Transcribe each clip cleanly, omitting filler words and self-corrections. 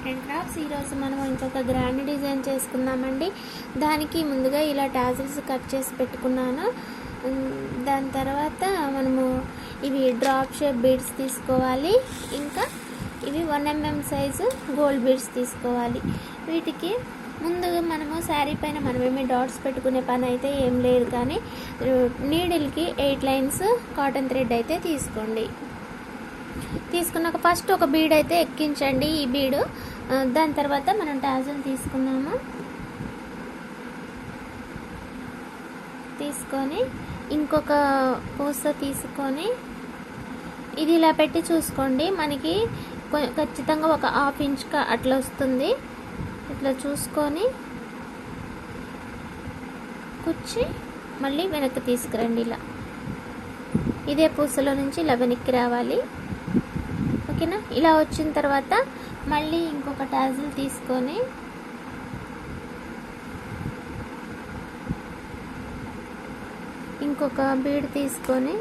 Art and crafts. ఈరోజు మనం ఇంకొక గ్రాండ్ డిజైన్ చేసుకుందామండి. దానికి ముందుగా ఇలా టాజిల్స్ కట్ చేసి పెట్టుకున్నాను. దాని తర్వాత మనము ఇవి డ్రాప్ షేప్ బీడ్స్ తీసుకోవాలి. ఇంకా ఇవి 1 mm సైజు గోల్డ్ బీడ్స్ తీసుకోవాలి. వీటికి ముందుగా మనము శారీ పైన మనమేమి డాట్స్ పెట్టుకునే పని అయితే ఏం లేదు, కానీ నీడిల్కి 8 లైన్స్ కాటన్ థ్రెడ్ అయితే తీసుకోండి. తీసుకున్నాక ఫస్ట్ ఒక బీడ్ అయితే ఎక్కించండి ఈ బీడు. దాని తర్వాత మనం టాజిల్ తీసుకున్నాము. తీసుకొని ఇంకొక పూస తీసుకొని ఇది ఇలా పెట్టి చూసుకోండి. మనకి ఖచ్చితంగా ఒక 1/2 ఇంచ్ అట్లా వస్తుంది. ఇట్లా చూసుకొని కుచ్చి మళ్ళీ వెనక్కి తీసుకురండి. ఇలా ఇదే పూసలో నుంచి ఇలా వెనక్కి రావాలి. ఓకేనా? ఇలా వచ్చిన తర్వాత మళ్ళీ ఇంకొక టాజిల్ తీసుకొని ఇంకొక బీడ్ తీసుకొని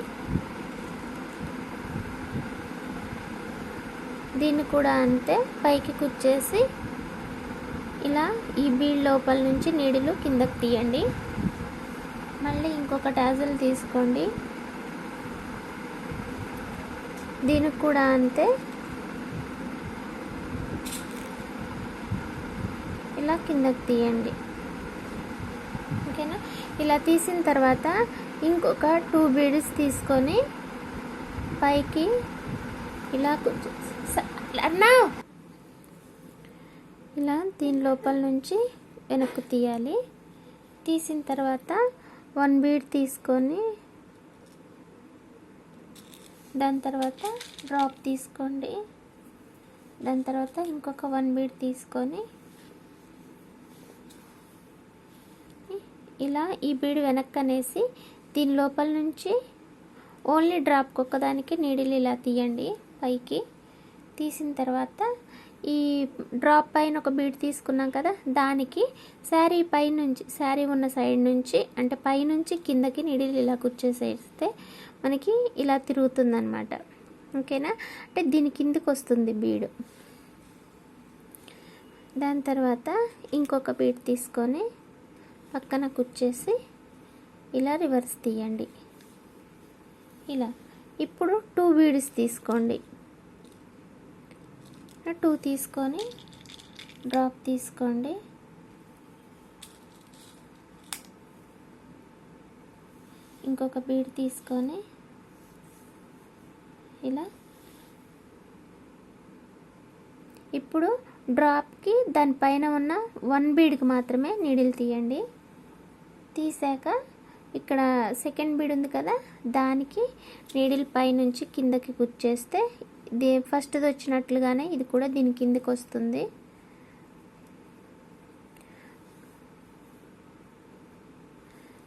దీన్ని కూడా అంతే పైకి కుచ్చేసి ఇలా ఈ బీడ్ లోపల నుంచి నీడిలు కిందకి తీయండి. మళ్ళీ ఇంకొక టాజిల్ తీసుకోండి. దీనికి కూడా అంతే ఇలా కిందకి తీయండి. ఓకేనా? ఇలా తీసిన తర్వాత ఇంకొక 2 బీడ్స్ తీసుకొని పైకి ఇలా ఇలా దీని లోపల నుంచి వెనక్కు తీయాలి. తీసిన తర్వాత 1 బీడ్ తీసుకొని దాని తర్వాత డ్రాప్ తీసుకోండి. దాని తర్వాత ఇంకొక 1 బీడ్ తీసుకొని ఇలా ఈ బీడ్ వెనక్కి అనేసి దీని లోపల నుంచి ఓన్లీ డ్రాప్కి ఒక్కదానికి నీడిల్ ఇలా తీయండి పైకి. తీసిన తర్వాత ఈ డ్రాప్ పైన ఒక బీడ్ తీసుకున్నాం కదా, దానికి శారీ పైనుంచి శారీ ఉన్న సైడ్ నుంచి అంటే పైనుంచి కిందకి నీడిల్ ఇలా కూర్చేసేస్తే మనకి ఇలా తిరుగుతుందన్నమాట. ఓకేనా? అంటే దీని కిందకి వస్తుంది బీడు. దాని తర్వాత ఇంకొక బీడ్ తీసుకొని పక్కన కుచ్చేసి ఇలా రివర్స్ తీయండి. ఇలా ఇప్పుడు 2 బీడ్స్ తీసుకోండి. 2 తీసుకొని డ్రాప్ తీసుకోండి. ఇంకొక బీడ్ తీసుకొని ఇలా ఇప్పుడు డ్రాప్కి దానిపైన ఉన్న 1 బీడ్కి మాత్రమే నీడిల్ తీయండి. తీసాక ఇక్కడ సెకండ్ బీడ్ ఉంది కదా, దానికి నీడిల్ పైనుంచి కిందకి కుచ్చేస్తే ఫస్ట్ది వచ్చినట్లుగానే ఇది కూడా దీని కిందకి వస్తుంది.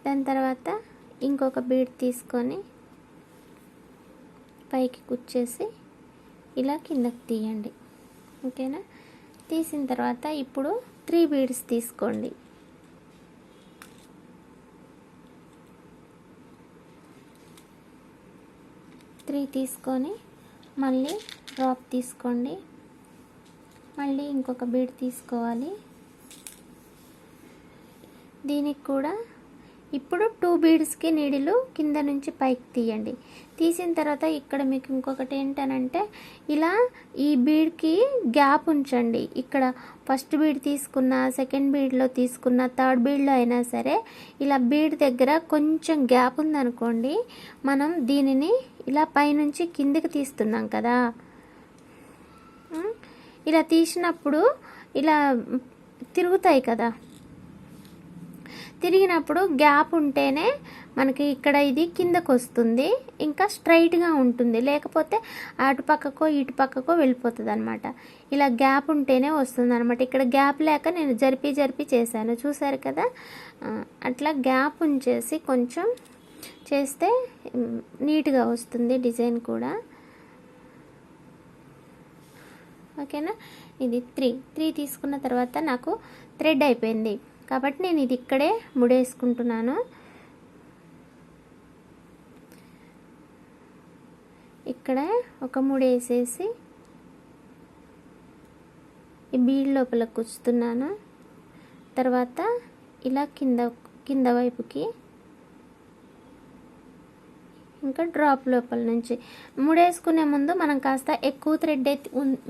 దాని తర్వాత ఇంకొక బీడ్ తీసుకొని పైకి కుచ్చేసి ఇలా కిందకి తీయండి. ఓకేనా? తీసిన తర్వాత ఇప్పుడు 3 బీడ్స్ తీసుకోండి. 3 తీసుకొని మళ్ళీ డ్రాప్ తీసుకోండి. మళ్ళీ ఇంకొక బీడ్ తీసుకోవాలి. దీనికి కూడా ఇప్పుడు 2 బీడ్స్కి నీడిలు కింద నుంచి పైకి తీయండి. తీసిన తర్వాత ఇక్కడ మీకు ఇంకొకటి ఏంటనంటే ఇలా ఈ బీడ్కి గ్యాప్ ఉంచండి. ఇక్కడ ఫస్ట్ బీడ్ తీసుకున్న, సెకండ్ బీడ్లో తీసుకున్న, థర్డ్ బీడ్లో అయినా సరే ఇలా బీడ్ దగ్గర కొంచెం గ్యాప్ ఉందనుకోండి, మనం దీనిని ఇలా పైనుంచి కిందికి తీస్తున్నాం కదా, ఇలా తీసినప్పుడు ఇలా తిరుగుతాయి కదా, తిరిగినప్పుడు గ్యాప్ ఉంటేనే మనకి ఇక్కడ ఇది కిందకు వస్తుంది, ఇంకా స్ట్రైట్గా ఉంటుంది. లేకపోతే అటు పక్కకో ఇటు పక్కకో వెళ్ళిపోతుంది అనమాట. ఇలా గ్యాప్ ఉంటేనే వస్తుంది అనమాట. ఇక్కడ గ్యాప్ లేక నేను జరిపి చేశాను, చూసారు కదా. అట్లా గ్యాప్ ఉంచేసి కొంచెం చేస్తే నీట్గా వస్తుంది డిజైన్ కూడా. ఓకేనా? ఇది 3 తీసుకున్న తర్వాత నాకు థ్రెడ్ అయిపోయింది కాబట్టి నేను ఇది ఇక్కడే ముడేసుకుంటున్నాను. ఇక్కడ ఒక ముడేసేసి ఈ బీడ్ లోపల కుచ్చుతున్నాను. తర్వాత ఇలా కింద వైపుకి, ఇంకా డ్రాప్ లోపల నుంచి ముడేసుకునే ముందు మనం కాస్త ఎక్కువ థ్రెడ్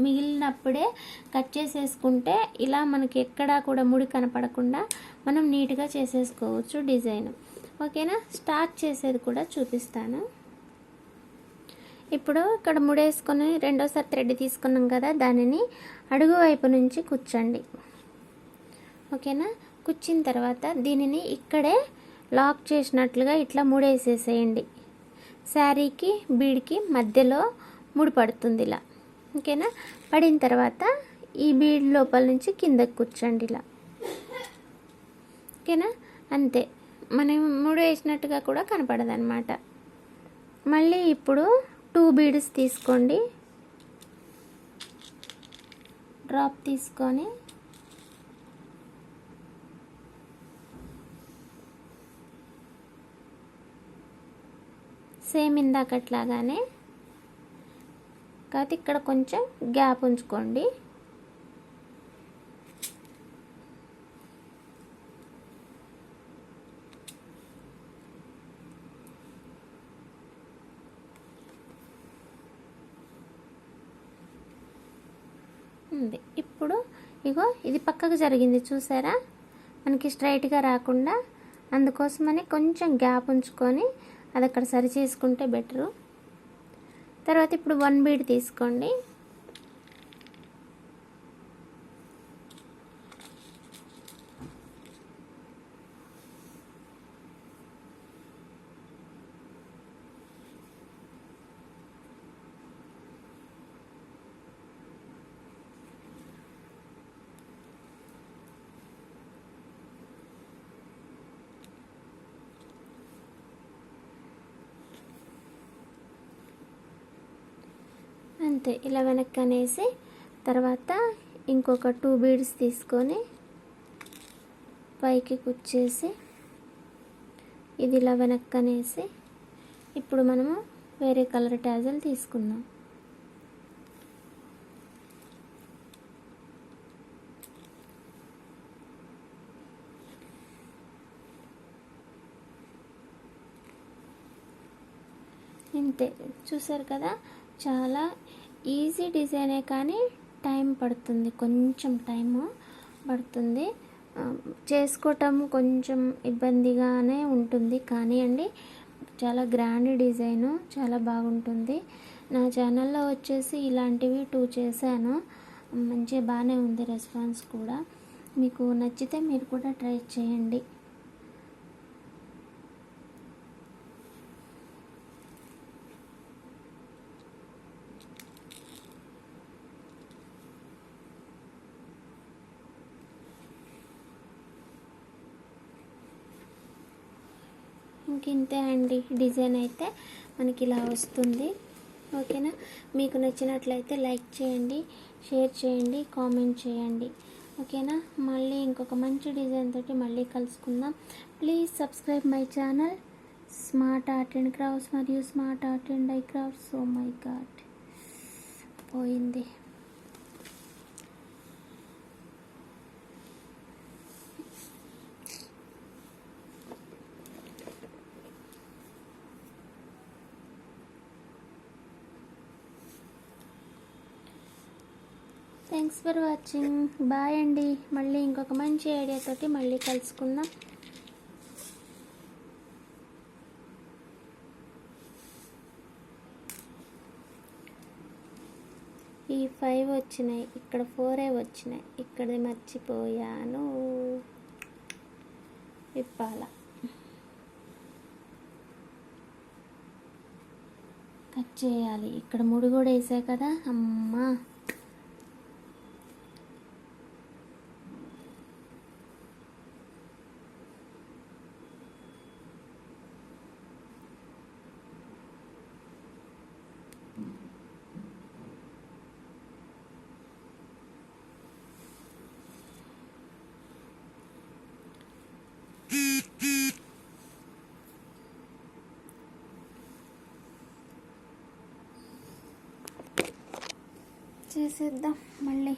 మిగిలినప్పుడే కట్ చేసేసుకుంటే ఇలా మనకి ఎక్కడా కూడా ముడి కనపడకుండా మనం నీట్గా చేసేసుకోవచ్చు డిజైన్. ఓకేనా, స్టార్ట్ చేసేది కూడా చూపిస్తాను. ఇప్పుడు ఇక్కడ ముడేసుకొని రెండోసారి థ్రెడ్ తీసుకున్నాం కదా, దానిని అడుగు వైపు నుంచి కుచ్చండి. ఓకేనా, కుచ్చిన తర్వాత దీనిని ఇక్కడే లాక్ చేసినట్లుగా ఇట్లా ముడేసేసేయండి. శారీకి బీడ్కి మధ్యలో ముడి పడుతుంది ఇలా. ఓకేనా, పడిన తర్వాత ఈ బీడ్ లోపల నుంచి కిందకి కూర్చోండి ఇలా. ఓకేనా, అంతే, మనం ముడి వేసినట్టుగా కూడా కనపడదు అనమాట. మళ్ళీ ఇప్పుడు 2 బీడ్స్ తీసుకోండి, డ్రాప్ తీసుకొని సేమ్ ఇందాకట్లాగానే, కాకపోతే ఇక్కడ కొంచెం గ్యాప్ ఉంచుకోండి. ఉంది. ఇప్పుడు ఇగో ఇది పక్కకు జరిగింది చూసారా, మనకి స్ట్రైట్గా రాకుండా, అందుకోసమని కొంచెం గ్యాప్ ఉంచుకొని అది అక్కడ సరి చేసుకుంటే బెటరు. తర్వాత ఇప్పుడు 1 బీడ్ తీసుకోండి, అంతే ఇలా వెనక్కి అనేసి, తర్వాత ఇంకొక 2 బీడ్స్ తీసుకొని పైకి కుచ్చేసి ఇది ఇలా వెనక్కి అనేసి, ఇప్పుడు మనము వేరే కలర్ టాజల్ తీసుకుందాం. ఇంతే, చూసారు కదా, చాలా ఈజీ డిజైనే కానీ టైం పడుతుంది, కొంచెం టైము పడుతుంది, చేసుకోవటం కొంచెం ఇబ్బందిగానే ఉంటుంది. కానీ అండి చాలా గ్రాండ్ డిజైను, చాలా బాగుంటుంది. నా ఛానల్లో వచ్చేసి ఇలాంటివి 2 చేశాను, మంచిగా బాగానే ఉంది రెస్పాన్స్ కూడా. మీకు నచ్చితే మీరు కూడా ట్రై చేయండి. ఇంతే అండి, డిజైన్ అయితే మనకి ఇలా వస్తుంది. ఓకేనా, మీకు నచ్చినట్లయితే లైక్ చేయండి, షేర్ చేయండి, కామెంట్ చేయండి. ఓకేనా, మళ్ళీ ఇంకొక మంచి డిజైన్ తోటి మళ్ళీ కలుసుకుందాం. Please subscribe my channel smart art and crafts మరియు smart art and DIY crafts. Oh my god, పోయింది. థ్యాంక్స్ ఫర్ వాచింగ్, బాయ్ అండి. మళ్ళీ ఇంకొక మంచి ఐడియాతోటి మళ్ళీ కలుసుకుందాం. ఈ 5 వచ్చినాయి, ఇక్కడ 4 వచ్చినాయి, ఇక్కడ మర్చిపోయాను విప్పాల. కట్ చేయాలి, ఇక్కడ ముడి కూడా వేసా కదా, అమ్మా. చేసేద్దాం మళ్ళీ.